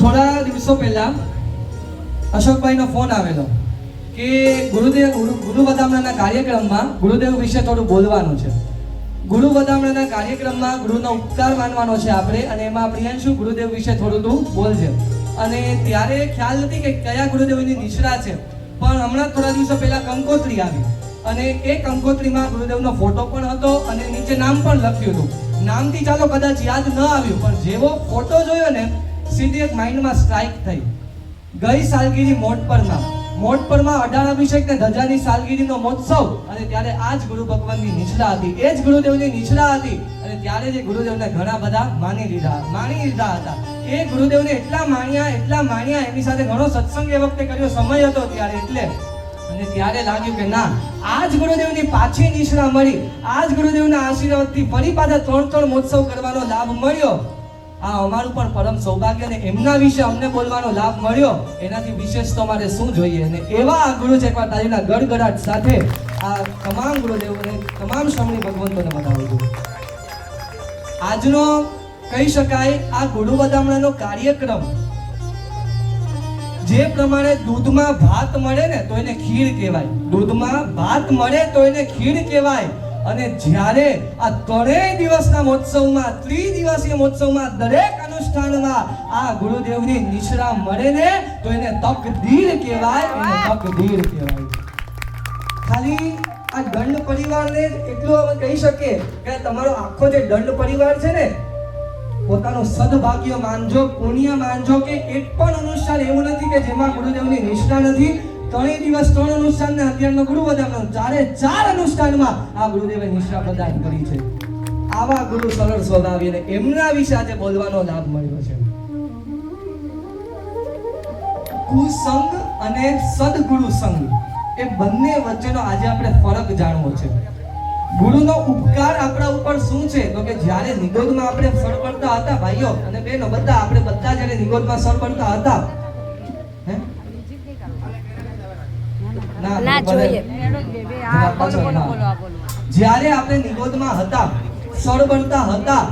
થોડા દિવસો પહેલા અશોકભાઈનો ફોન આવેલો કે ગુરુ વધામણાના કાર્યક્રમમાં ગુરુદેવ વિશે થોડું બોલવાનું છે. ગુરુ વધામણાના કાર્યક્રમમાં ગુરુનો ઉપકાર માનવાનો છે આપણે, અને એમાં પ્રિયાંશુ ગુરુદેવ વિશે થોડું તું બોલજે. અને ત્યારે ખ્યાલ નથી કે કયા ગુરુદેવની નિશ્રા છે, પણ હમણાં થોડા દિવસો પહેલા કંકોત્રી આવી, અને એ કંકોત્રીમાં ગુરુદેવનો ફોટો પણ હતો અને નીચે નામ પણ લખ્યું હતું. નામથી ચાલો કદાચ યાદ ન આવ્યું, પણ જેવો ફોટો જોયો ને સીધી એક માઇન્ડમાં સ્ટ્રાઇક થઈ. ગઈ સાલગીરી મોટપરમાં 18 અભિષેક ને ધજાની સાલગીરીનો મહોત્સવ, અને ત્યારે આ જ ગુરુ ભગવાનની નિશ્રા હતી, એ જ ગુરુદેવની નિશ્રા હતી. અને ત્યારે જે ગુરુદેવને ઘણા બધા માની લીધા હતા. એ ગુરુદેવને એટલા માણ્યા, એની સાથે ઘણો સત્સંગ એ વખતે કર્યો, સમય હતો ત્યારે એટલે. અને ત્યારે લાગ્યું કે ના, આ જ ગુરુદેવની પાછી નિશ્રા મળી, આ જ ગુરુદેવના આશીર્વાદથી ફરી પાછા 3 મહોત્સવ કરવાનો લાભ મળ્યો. આ અમારું પણ પરમ સૌભાગ્ય, અને એમના વિશે અમને બોલવાનો લાભ મળ્યો. એનાથી વિશેષ તો મારે શું જોઈએ? અને એવા આ ગુરુ છે, એકવાર તાલીના ગડગડાટ સાથે આ તમામ ગુરુદેવોને, તમામ શ્રમણી ભગવંતોને બતાવું છું. આજનો કહી શકાય આ ગુરુ વધામણાનો કાર્યક્રમ, જે પ્રમાણે દૂધમાં ભાત મળે ને તો એને ખીર કહેવાય, દૂધમાં ભાત મળે તો એને ખીર કહેવાય. અને જ્યારે આ 3 દિવસના મહોત્સવમાં, ત્રિદિવસીય મહોત્સવમાં, દરેક અનુષ્ઠાનમાં આ ગુરુદેવની નિશ્રા મળે ને તો એને તકદીર કહેવાય, ખાલી આ દંડ પરિવારને એટલું અમે કહી શકીએ કે તમારો આખો જે દંડ પરિવાર છે ને, પોતાનો સદભાગ્ય માનજો, પુણ્ય માનજો કે એક પણ અનુષ્ઠાન એવું નથી કે જેમાં ગુરુદેવની નિષ્ઠા નથી. 3 દિવસ 3 અનુષ્ઠાન ને અત્યારનો ગુરુ વધામણો 4 અનુષ્ઠાનમાં આ ગુરુદેવે નિષ્ઠા પ્રદાન કરી છે. આવા ગુરુ સરળ સ્વભાવી, અને એમના વિશે આજે બોલવાનો લાભ મળ્યો છે. કુસંગ અને સદગુરુ સંગ, એ બંને વચ્ચેનો આજે આપણે ફરક જાણવો છે. ગુરુનો ઉપકાર આપણા ઉપર શું છે? તો કે જ્યારે નિગોદમાં આપણે સર પડતા હતા, ભાઈઓ અને બહેનો બધા, આપણે બધા જ્યારે નિગોદમાં સર પડતા હતા, જ્યારે આપણે નિગોદમાં હતા, સળબળતા હતા,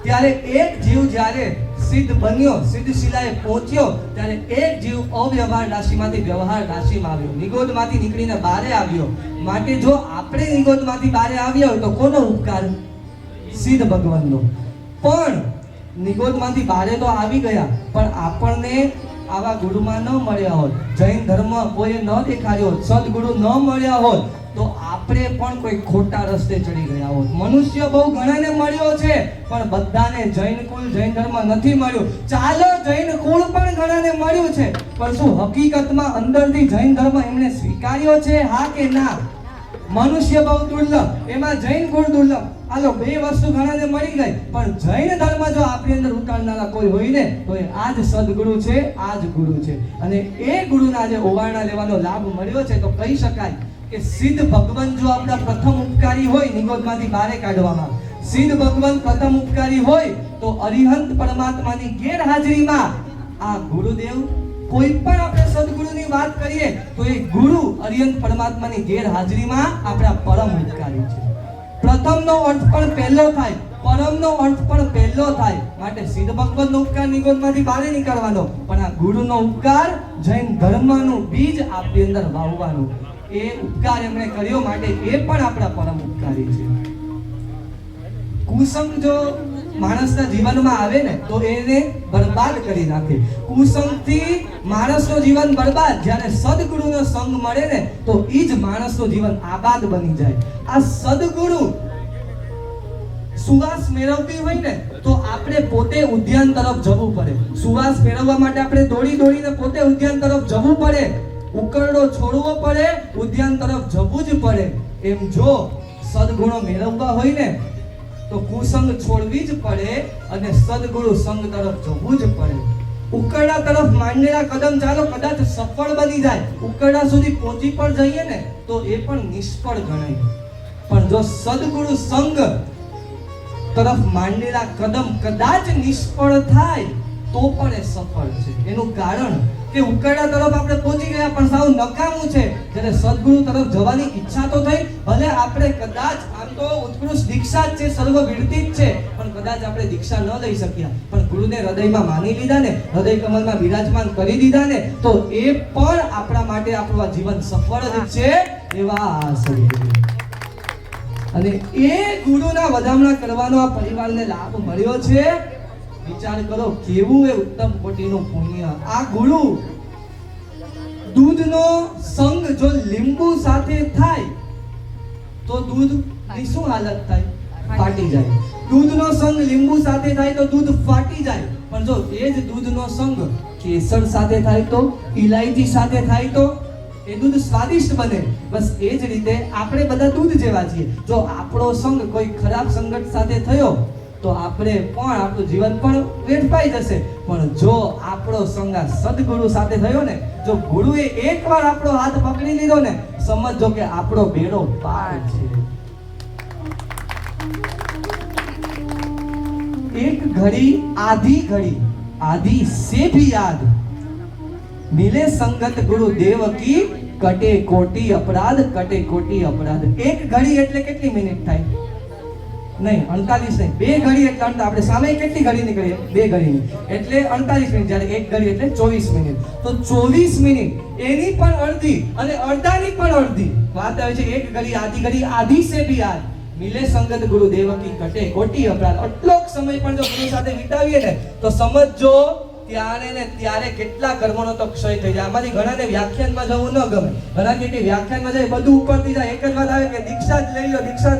ત્યારે એક જીવ જ્યારે સિદ્ધ બન્યો, સિદ્ધ શિલાએ પહોંચ્યો, ત્યારે એક જીવ અવ્યવહાર રાશિમાંથી વ્યવહાર રાશિમાં આવ્યો, નિગોદમાંથી નીકળીને બહાર આવ્યો. માટે જો આપણે નિગોદમાંથી બહાર આવ્યા હોય તો કોનો ઉપકાર? સિદ્ધ ભગવાનનો. પણ નિગોદમાંથી બહાર તો આવી ગયા, પણ આપણને આવા ગુરુમાં ન મળ્યા હોત, જૈન ધર્મ કોઈએ ન દેખાડ્યો હોત, સદગુરુ ન મળ્યા હોત, તો આપણે પણ કોઈ ખોટા રસ્તે ચડી ગયા હોત. મનુષ્ય બહુ ઘણાને મળ્યો છે, પણ બધાને જૈન કુળ, જૈન ધર્મ નથી મળ્યું. ચાલો જૈન કુળ પણ ઘણાને મળ્યું છે, પણ શું હકીકતમાં અંદરથી જૈન ધર્મ એમણે સ્વીકાર્યો છે? હા કે ના? મનુષ્ય બહુ દુર્લભ, એમાં જૈન કુળ દુર્લભ. હાલો 2 વસ્તુ ઘણાને મળી ગઈ, પણ જૈન ધર્મ જો આપણી અંદર ઉતારનારા કોઈ હોય ને તો એ આ જ સદગુરુ છે, આ જ ગુરુ છે. અને એ ગુરુના જે ઓવારણા લેવાનો લાભ મળ્યો છે, તો કહી શકાય કે સિદ્ધ ભગવાન જો આપણા પ્રથમ ઉપકારી હોય નિગોદમાંથી બહાર કાઢવામાં, સિદ્ધ ભગવાન પ્રથમ ઉપકારી હોય, તો અરિહંત પરમાત્માની ગેરહાજરીમાં આ ગુરુદેવ, કોઈ પણ આપણે સદગુરુની વાત કરીએ તો એ ગુરુ અરિહંત પરમાત્માની ગેરહાજરીમાં આપણા પરમ ઉપકારી છે. પ્રથમનો અર્થ પણ પહેલો થાય, પરમનો અર્થ પણ પહેલો થાય. માટે સિદ્ધ ભગવાનનો ઉપકાર નિગોદમાંથી બહાર નીકળવાનો, પણ આ ગુરુનો ઉપકાર, જૈન ધર્મનું બીજ આપણી અંદર વાવવાનું, એ ઉપકાર એમણે કર્યો, માટે એ પણ આપણા પરમ ઉપકારી છે. કુસંગ જો માણસના જીવનમાં આવે ને તો એને બરબાદ કરી નાખે. કુસંગથી માણસનું જીવન બરબાદ, જ્યારે સદગુરુનો સંગ મળે ને તો એ જ માણસનું જીવન આબાદ બની જાય. આ સદગુરુ સુવાસ મેળવતી હોય ને તો આપણે પોતે ઉદ્યાન તરફ જવું પડે. સુવાસ મેળવવા માટે આપણે દોડીને પોતે ઉદ્યાન તરફ જવું પડે, ઉકરડો છોડવો પડે, ઉદ્યાન તરફ જવું જ પડે. એમ જો સદગુણો મેળવવા હોય ને તો કુસંગ છોડવી જ પડે અને સદગુરુ સંગ તરફ જવું જ પડે. ઉકરડા તરફ માંડેલા કદમ ચાલો કદાચ સફળ બની જાય, ઉકરડા સુધી પહોંચી પણ જઈએ ને તો એ પણ નિષ્ફળ ગણાય. પણ જો સદગુરુ સંગ તરફ માંડેલા કદમ કદાચ નિષ્ફળ થાય તો પણ એ સફળ છે. એનું કારણ કે ઉકેડા તરફ આપણે પહોંચી ગયા પણ સાવ નકામું છે. જ્યારે સદગુરુ તરફ જવાની ઈચ્છા તો થઈ, ભલે આપણે કદાચ આમ તો ઉત્કૃષ્ટ દીક્ષા જ છે, સર્વ વિરતી જ છે, પણ કદાચ આપણે દીક્ષા ન લઈ શક્યા, પણ ગુરુને હૃદયમાં માની લીધા ને, હૃદય કમલમાં બિરાજમાન કરી દીધા ને, તો એ પણ આપણા માટે આપણું આ જીવન સફળ જ છે. એવા આ સદગુરુ અને એ ગુરુના વધામણા કરવાનો આ પરિવારને લાભ મળ્યો છે. વિચાર કરો કેવું એ ઉત્તમ કોટીનું પુણ્ય. આ ગુરુ દૂધનો સંગ જો લીંબુ સાથે થાય તો દૂધની શું હાલત થાય? ફાટી જાય. દૂધનો સંગ લીંબુ સાથે થાય તો દૂધ ફાટી જાય. પણ જો એ જ દૂધનો સંગ કેસર સાથે થાય તો, ઇલાયચી સાથે થાય તો એ દૂધ સ્વાદિષ્ટ બને. બસ એ જ રીતે આપણે બધા દૂધ જેવા છીએ. જો આપણો સંગ કોઈ ખરાબ સંગત સાથે થયો તો આપણે પણ આપણું જીવન પણ વેડફાઈ જશે. પણ જો આપણો સંગ આ સદગુરુ સાથે થયો ને, જો ગુરુએ એકવાર આપણો હાથ પકડી લીધો ને, સમજો કે આપણો બેડો પાર છે. એક ઘડી आधी से भी याद मिले संगत गुरु देव की कटे कोटी अपराध. एक घड़ी એટલે કેટલી મિનિટ થાય? નહીં 48 નહીં, 2 ઘડી એટલે આપણે સામે કેટલી ઘડી નીકળીએ? 2 ઘડી એટલે 48 મિનિટ. જ્યારે 1 ઘડી એટલે 24 મિનિટ. તો 24 મિનિટ એની પણ અડધી અને અડધાની પણ અડધી વાત આવે છે. એક ઘડી आधी से भी याद મિલે સંગત ગુરુ દેવ કી કટે કોટી અપરાધ. આટલો સમય પણ જો ગુરુ સાથે વિતાવીએ ને તો સમજો ત્યારે ને ત્યારે કેટલા કર્મોનો તો ક્ષય થઈ જાય. આમાંથી ઘણાને વ્યાખ્યાનમાં જવું ન ગમે, ઘણા કે વ્યાખ્યાનમાં જાય બધું ઉપરથી જાય, એક જ વાત આવે કે દીક્ષા જ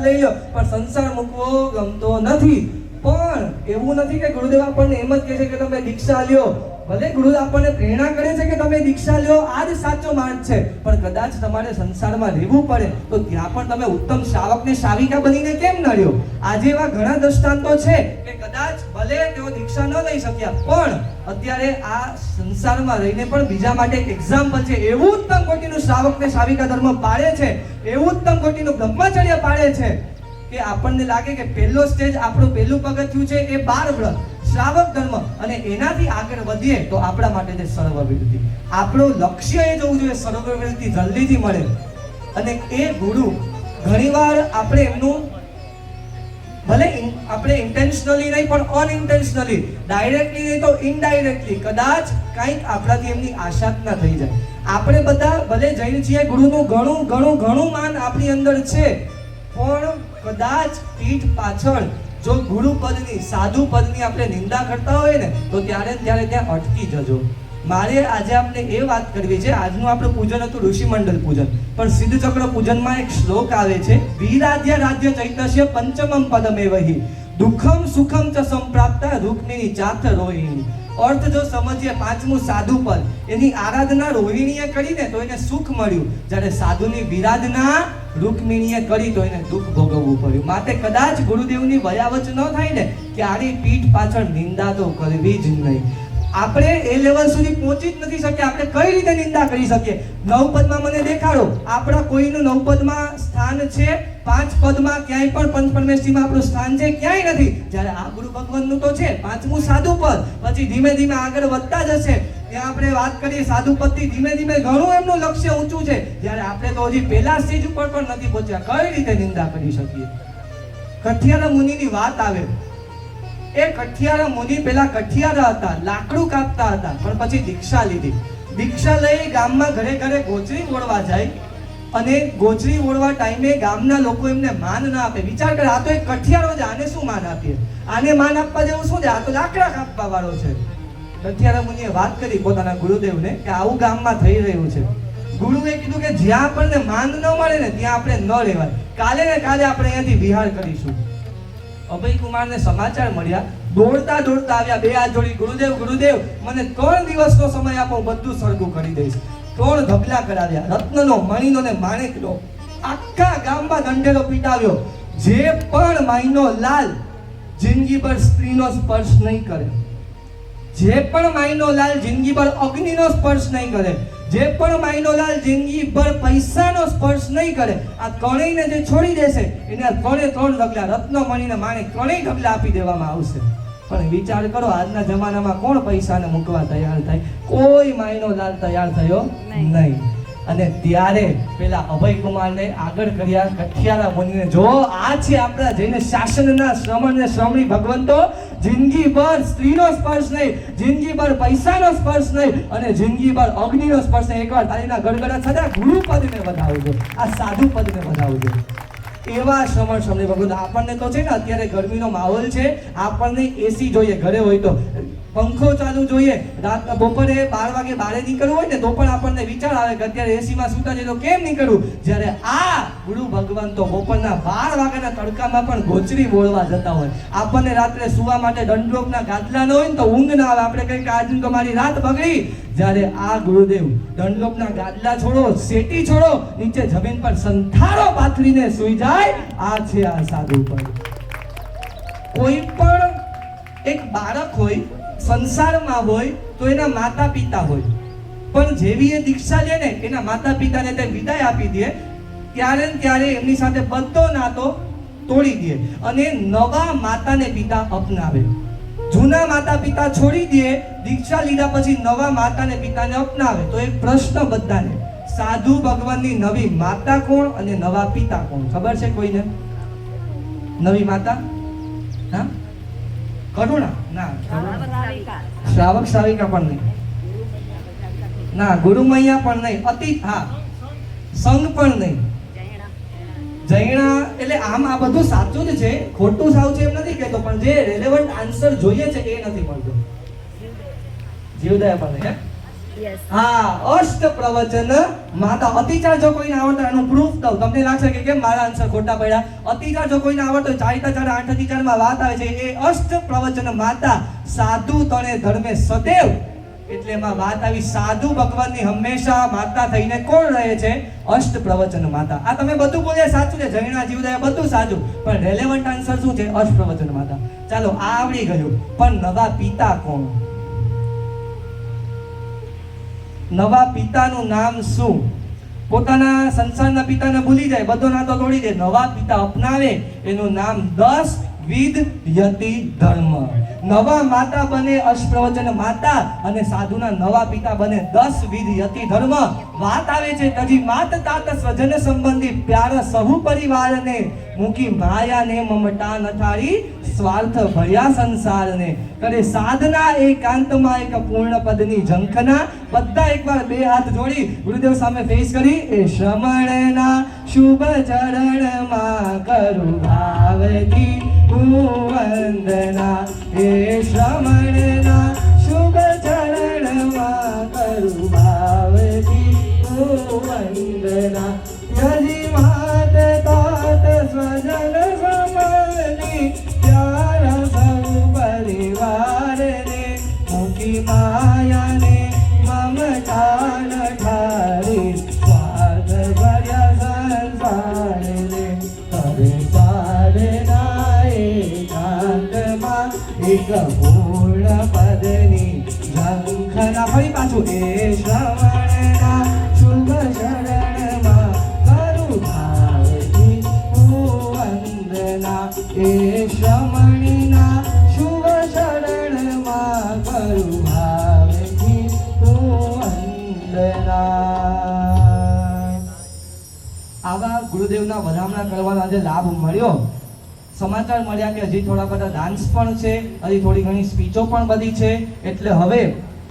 લઈ લો, પણ સંસાર મૂકવો ગમતો નથી. પણ એવું નથી કે ગુરુદેવ આપણને એમ જ કહે છે કે તમે દીક્ષા લ્યો. ભલે ગુરુ આપણને પ્રેરણા કરે છે કે તમે દીક્ષા લ્યો, આ જ સાચો માર્ગ છે. પણ કદાચ તમારે સંસારમાં રહેવું પડે તો ત્યાં પણ તમે ઉત્તમ શ્રાવક ને શ્રાવિકા બનીને કેમ ન રહ્યો? આજે એવા ઘણા દ્રષ્ટાંતો છે કે કદાચ ભલે તેઓ દીક્ષા ન લઈ શક્યા, પણ અત્યારે આ સંસારમાં રહીને પણ બીજા માટે એક એક્ઝામ્પલ છે. એવું ઉત્તમ કોટીનું શ્રાવક ને શ્રાવિકા ધર્મ પાળે છે, એવું ઉત્તમ કોટીનું બ્રહ્મચર્ય પાળે છે કે આપણને લાગે કે પહેલો સ્ટેજ આપણું પહેલું પગથિયું છે એ 12 વ્રત શ્રાવક ધર્મ, અને એનાથી આગળ વધીએ તો આપણા માટે છે સર્વવિરતિ. આપણું લક્ષ્ય એ જોવું જોઈએ સર્વવિરતિ જલ્દીથી મળે. અને એ ગુરુ ઘણીવાર આપણે એમનું ભલે આપણે ઇન્ટેન્શનલી નહીં પણ અનઇન્ટેન્શનલી, ડાયરેક્ટલી નહીં તો ઇનડાયરેક્ટલી કદાચ કંઈક આપણાથી એમની આશા ના થઈ જાય. આપણે બધા ભલે જૈન છીએ, ગુરુનું ઘણું માન આપણી અંદર છે, પણ કદાચ પીઠ પાછળ જો ગુરુ પદની, સાધુ પદની આપણે નિંદા કરતા હોય ને તો ત્યારે ત્યાં અટકી જજો. મારે આજે આપણે એ વાત કરવી છે. આજનું આપણું પૂજન હતું ઋષિમંડળ પૂજન, પણ સિદ્ધ ચક્ર પૂજનમાં એક શ્લોક આવે છે, વિરાધ્ય રાજ્ય ચૈતસ્ય પંચમમ પદમેવહિ દુઃખમ સુખમ ચ સંપ્રાપ્તા રૂક્મિણી ચાથ રોહિણી. અર્થ જો સમજીએ, પાંચમું સાધુ પદ, એની આરાધના રોહિણીએ કરીને તો એને સુખ મળ્યું, જ્યારે સાધુની વિરાધના રૂક્મિણીએ કરી તો એને દુઃખ ભોગવવું પડ્યું. માટે કદાચ ગુરુદેવની વયાવચ ન થાય ને ક્યારેય પીઠ પાછળ નિંદા તો કરવી જ નહીં. આપણે એ લેવલ સુધી પહોંચી જ નથી શક્યા, આપણે કઈ રીતે નિંદા કરી શકીએ? 9 પદમાં મને દેખાડો આપણા કોઈનું 9 પદમાં સ્થાન છે? 5 પદમાં ક્યાંય પણ પંચપરમેષ્ઠીમાં આપણું સ્થાન છે? ક્યાંય નથી. જ્યારે આ ગુરુ ભગવાનનું તો છે 5મું સાધુ પદ, પછી ધીમે ધીમે આગળ વધતા જશે. ત્યાં આપણે વાત કરીએ સાધુ પદથી ધીમે ઘણું એમનું લક્ષ્ય ઊંચું છે, જ્યારે આપણે તો હજી પહેલા સ્ટેજ ઉપર પણ નથી પહોંચ્યા. કઈ રીતે નિંદા કરી શકીએ? કઠિયારા મુનિની વાત આવે. એ કઠિયારા મુનિ પેલા કઠિયારા હતા, લાકડું કાપતા હતા, પણ પછી દીક્ષા લીધી. દીક્ષા લઈ ગામમાં ઘરે ગોચરી ઓળવા જાય, અને ગોચરી ઓળવા ટાઈમે ગામના લોકો એમને માન ના આપે. વિચાર કરે, આ તો એક કઠિયારો છે, આને શું માન આપીએ? આને માન આપવા જેવું શું છે? આ તો લાકડા કાપવા વાળો છે. કઠિયારા મુનિએ વાત કરી પોતાના ગુરુદેવને કે આવું ગામમાં થઈ રહ્યું છે. ગુરુએ કીધું કે જ્યાં આપણને માન ન મળે ને ત્યાં આપણે ન રહેવાય. કાલે ને કાલે આપણે અહીંયાથી વિહાર કરીશું. અભય કુમારને સમાચાર મળ્યા, દોડતા આવ્યા, 2 હાથ જોડી, ગુરુદેવ મને 3 દિવસનો સમય આપો, બધું સરખું કરી દઈશ. 3 ઢગલા કરાવ્યા, રત્નનો, મણીનો ને માણેકનો. આખા ગામમાં દંડેલો પીટાવ્યો. જે પણ માઈનો લાલ જિંદગીભર સ્ત્રીનો સ્પર્શ નહીં કરે, જે પણ માઈનો લાલ જિંદગીભર અગ્નિનો સ્પર્શ નહીં કરે, જે પણ માઈનો લાલ જિંદગીભર પૈસાનો સ્પર્શ નહીં કરે, આ ત્રણેયને જે છોડી દેશે એને 3 ઢગલા, રત્ન, મણી ને માણેક 3 ઢગલા આપી દેવામાં આવશે. પણ વિચાર કરો, આજના જમાનામાં કોણ પૈસાને મૂકવા તૈયાર થાય? કોઈ માયનો લાલ તૈયાર થયો નહીં. અને ત્યારે પેલા અભયકુમારને આગળ કર્યા કઠિયારા મુનિને. જો આ છે આપણા જઈને શાસનના શ્રમણ ને શ્રમણી ભગવંતો. જિંદગીભર સ્ત્રીનો સ્પર્શ નહીં, જિંદગીભર પૈસાનો સ્પર્શ નહીં, અને જિંદગીભર અગ્નિનો સ્પર્શ નહીં. એકવાર તારીના ગડગડા થતા ગુરુ પદને વધાવજો, આ સાધુ પદને વધાવજો. એવા શ્રમણ શ્રમણી ભગવંતો. આપણને તો છે ને અત્યારે ગરમીનો માહોલ છે, આપણને એસી જોઈએ, ઘરે હોય તો પંખો ચાલુ જોઈએ. રાત બપોરે 12 વાગે બહાર નીકળવું હોય ને તો પણ આપણને વિચાર આવે કે અત્યારે એસીમાં સૂતા છે તો કેમ નીકળવું. જ્યારે આ ગુરુ ભગવાન તો બપોરના 12 વાગ્યાના તડકામાં પણ ગોચરી બોલવા જતા હોય. આપણને રાત્રે સુવા માટે દંડલોકના ગાદલા ન હોય ને તો ઊંઘ ના આવે, આપણે કહીએ કે આજની તો મારી રાત બગડી. જ્યારે આ ગુરુદેવ દંડલોકના ગાદલા છોડો, સેટી છોડો, નીચે જમીન પર સંથારો પાથરીને સૂઈ જાય. આ છે આ સાધુ પદ. કોઈ પણ એક બાળક હોય, સંસારમાં હોય તો એના માતા પિતા હોય, પણ જેવી એ દીક્ષા લે ને એના માતા પિતાને તે વિદાય આપી દે, ત્યારે ને ત્યારે એમની સાથે બધો નાતો તોડી દે અને નવા માતાને પિતા અપનાવે. જૂના માતા પિતા છોડી દે, દીક્ષા લીધા પછી નવા માતાને પિતાને અપનાવે. તો એક પ્રશ્ન બધાને, સાધુ ભગવાનની નવી માતા કોણ અને નવા પિતા કોણ? ખબર છે કોઈને? નવી માતા હા કરુણા ના, શ્રાવક શ્રાવિકા પણ નહીં, ના ગુરુ મૈયા પણ નહીં, અતિ હા સંઘ પણ નહીં, જૈણા. એટલે આમ આ બધું સાચું જ છે, ખોટું સાવ છે એમ નથી કહેતો, પણ જે રેલેવન્ટ આન્સર જોઈએ છે એ નથી મળતો. જીવદયા પણ નહીં. હા, અષ્ટ પ્રવચન માતા. અતિચાર જો કોઈને આવડતો એનું પ્રૂફ દઉં. તમને લાગશે કે કેમ મારા આન્સર ખોટા પડ્યા? અતિચાર જો કોઈને આવડતો, ચારિતા ચાર 8 અતિચારમાં વાત આવે છે, એ અષ્ટ પ્રવચન માતા. સાધુ તણે ધર્મે સદેવ, એટલે એમાં વાત આવી. સાધુ ભગવાનની હંમેશા માતા થઈને કોણ રહે છે? અષ્ટ પ્રવચન માતા. આ તમે બધું બોલ્યા સાચું છે, જૈના જીવદયા બધું સાચું, પણ રેલેવન્ટ આન્સર શું છે? અષ્ટ પ્રવચન માતા. ચાલો આ આવડી ગયું, પણ નવા પિતા કોણ? નવા પિતાનું નામ શું? પોતાના સંસારના પિતાને ભૂલી જાય, બધો નાતો તોડી દે, નવા પિતા અપનાવે, એનું નામ 10 વિધ યતિ ધર્મ. નવા માતા બને અષ્ટપ્રવચન માતા, અને સાધુના નવા પિતા બને 10 વિધ યતિ ધર્મ. વાત આવે છે તજી માત તાત સ્વજન સંબંધી પ્યારા સહુ પરિવારને, મૂકી માયાને મમતા નથારી સ્વાર્થ ભર્યા સંસારને. કરે સાધના એકાંતમાં એક પૂર્ણ પદની ઝંખના. બધા એકવાર બે હાથ જોડી ગુરુદેવ સામે ફેસ કરી. એ શ્રમણના શુભ ચરણમાં કરું ભાવથી હું વંદના. એ શ્રમણના શુભ ચરણમાં કરું ભાવથી હું વંદના. યજી માત તાત સ્વજન સંબંધી પ્યારા સૌ પરિવારને, મૂકી માયાને મમતા નઠારી સ્વાર્થ ભર્યા સંસારને. કરે સાધના એકાંતમાં એક પૂર્ણ પદની ઝંખના. ફરી પાછું. એ શ્રવણના શુભ શરણમાં કરું ભાવથી હું વંદના. એ શ્રમણીના શુભ શરણમાં કરું ભાવથી હું વંદના. આવા ગુરુદેવના વધામણા કરવાનો આજે લાભ મળ્યો. સમાચાર મળ્યા કે હજી થોડા બધા ડાન્સ પણ છે, હજી થોડી ઘણી સ્પીચો પણ બધી છે. એટલે હવે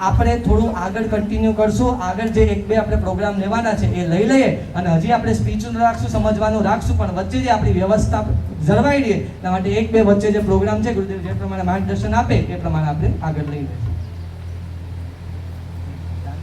આપણે થોડું આગળ કન્ટિન્યુ કરશું. આગળ જે 1-2 આપણે પ્રોગ્રામ લેવાના છે એ લઈ લઈએ, અને હજી આપણે સ્પીચનું રાખશું, સમજવાનું રાખશું, પણ વચ્ચે જે આપણી વ્યવસ્થા જળવાઈ રહે એટલા માટે 1-2 વચ્ચે જે પ્રોગ્રામ છે ગુરુદેવ જે પ્રમાણે માર્ગદર્શન આપે એ પ્રમાણે આપણે આગળ લઈએ.